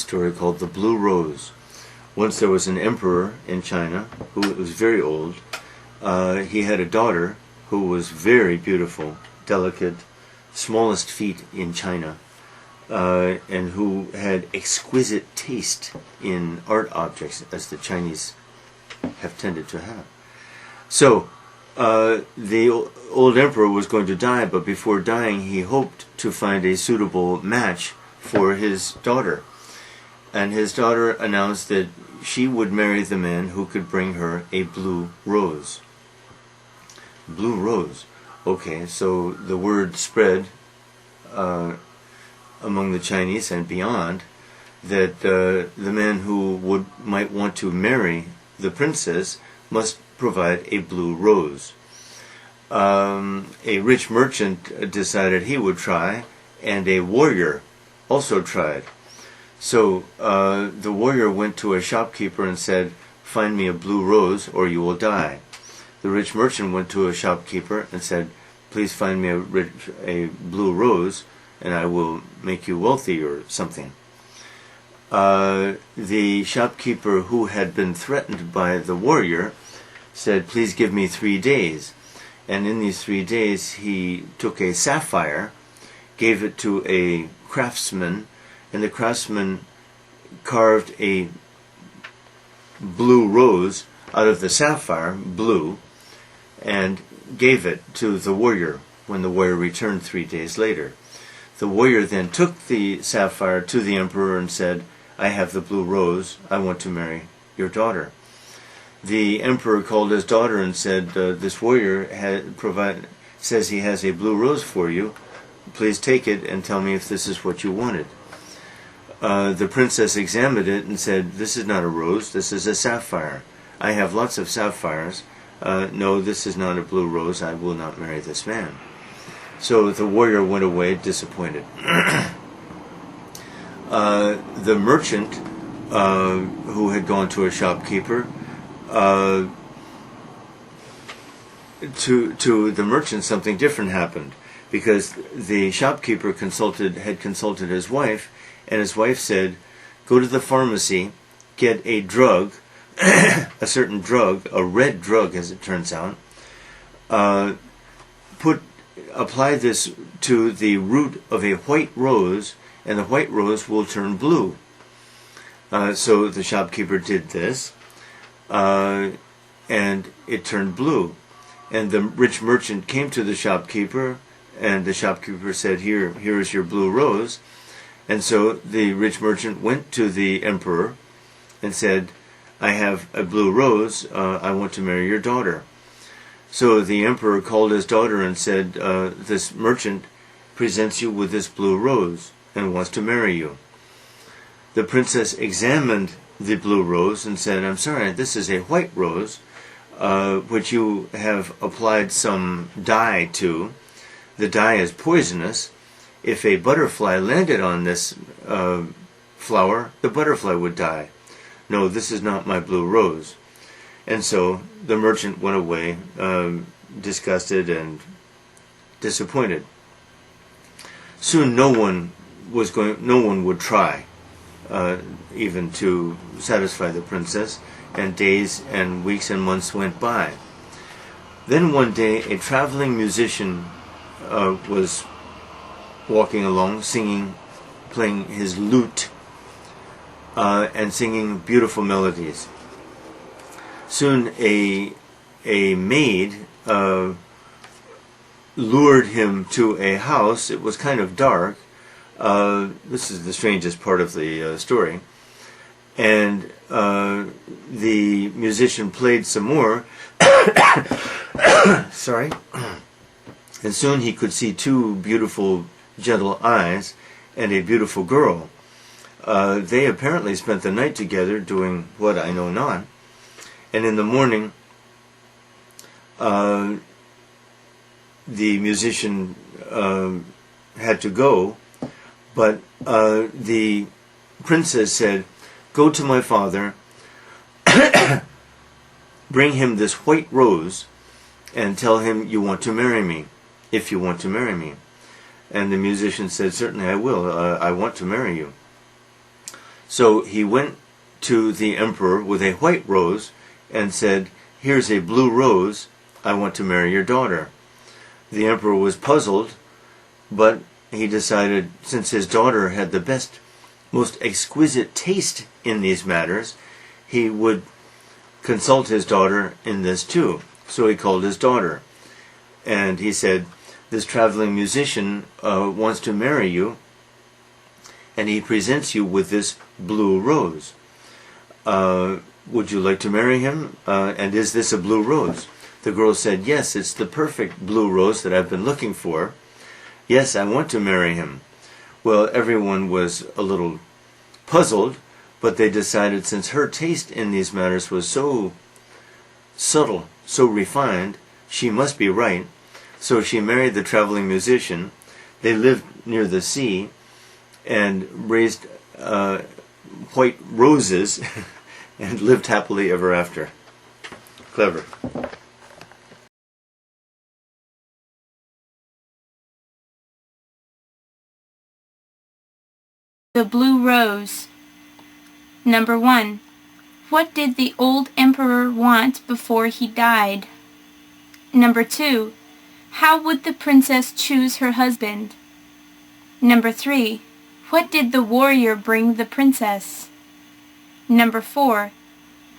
story called The Blue Rose. Once there was an emperor in China who was very old. He had a daughter who was very beautiful, delicate, smallest feet in China, and who had exquisite taste in art objects, as the Chinese have tended to have. So, the old emperor was going to die, but before dying he hoped to find a suitable match for his daughter. And his daughter announced that she would marry the man who could bring her a blue rose. Blue rose. Okay, so the word spread among the Chinese and beyond that the man who might want to marry the princess must provide a blue rose. A rich merchant decided he would try, and a warrior also tried. So the warrior went to a shopkeeper and said, "Find me a blue rose or you will die." The rich merchant went to a shopkeeper and said, "Please find me a blue rose and I will make you wealthy," or something. The shopkeeper who had been threatened by the warrior said, "Please give me 3 days." And in these 3 days he took a sapphire, gave it to a craftsman, and the craftsman carved a blue rose out of the sapphire, blue, and gave it to the warrior when the warrior returned 3 days later. The warrior then took the sapphire to the emperor and said, "I have the blue rose, I want to marry your daughter." The emperor called his daughter and said, "This warrior says he has a blue rose for you. Please take it and tell me if this is what you wanted." The princess examined it and said, "This is not a rose, this is a sapphire. I have lots of sapphires. No, this is not a blue rose. I will not marry this man." So the warrior went away disappointed. The merchant who had gone to a shopkeeper, to the merchant something different happened, because the shopkeeper had consulted his wife, and his wife said, "Go to the pharmacy, get a drug, a certain drug, a red drug as it turns out, apply this to the root of a white rose, and the white rose will turn blue." So the shopkeeper did this, and it turned blue. And the rich merchant came to the shopkeeper, and the shopkeeper said, here is your blue rose." And so the rich merchant went to the emperor and said, "I have a blue rose, I want to marry your daughter." So the emperor called his daughter and said, "This merchant presents you with this blue rose and wants to marry you." The princess examined the blue rose and said, "I'm sorry, this is a white rose, which you have applied some dye to. The dye is poisonous. If a butterfly landed on this flower, the butterfly would die. No, this is not my blue rose." And so the merchant went away, disgusted and disappointed. Soon no one would try even to satisfy the princess, and days and weeks and months went by. Then one day a traveling musician was walking along, singing, playing his lute, and singing beautiful melodies. Soon a maid lured him to a house. It was kind of dark. This is the strangest part of the story. And the musician played some more. Sorry. And soon he could see 2 beautiful, gentle eyes and a beautiful girl. They apparently spent the night together doing what I know not. And in the morning, the musician had to go, but the princess said, "Go to my father, bring him this white rose, and tell him you want to marry me, if you want to marry me." And the musician said, "Certainly I will. I want to marry you." So he went to the emperor with a white rose and said, "Here's a blue rose. I want to marry your daughter." The emperor was puzzled, but he decided, since his daughter had the best, most exquisite taste in these matters, he would consult his daughter in this too. So he called his daughter, and he said, "This traveling musician wants to marry you, and he presents you with this blue rose. Would you like to marry him? And is this a blue rose?" The girl said, "Yes, it's the perfect blue rose that I've been looking for. Yes, I want to marry him." Well, everyone was a little puzzled, but they decided, since her taste in these matters was so subtle, so refined, she must be right. So she married the traveling musician. They lived near the sea and raised white roses and lived happily ever after. Clever. The Blue Rose. Number 1. What did the old emperor want before he died? Number 2. How would the princess choose her husband? Number 3. What did the warrior bring the princess? Number 4.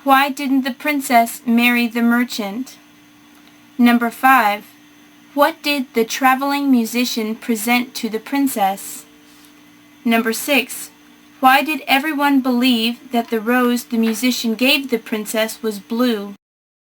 Why didn't the princess marry the merchant? Number 5. What did the traveling musician present to the princess? Number 6. Why did everyone believe that the rose the musician gave the princess was blue?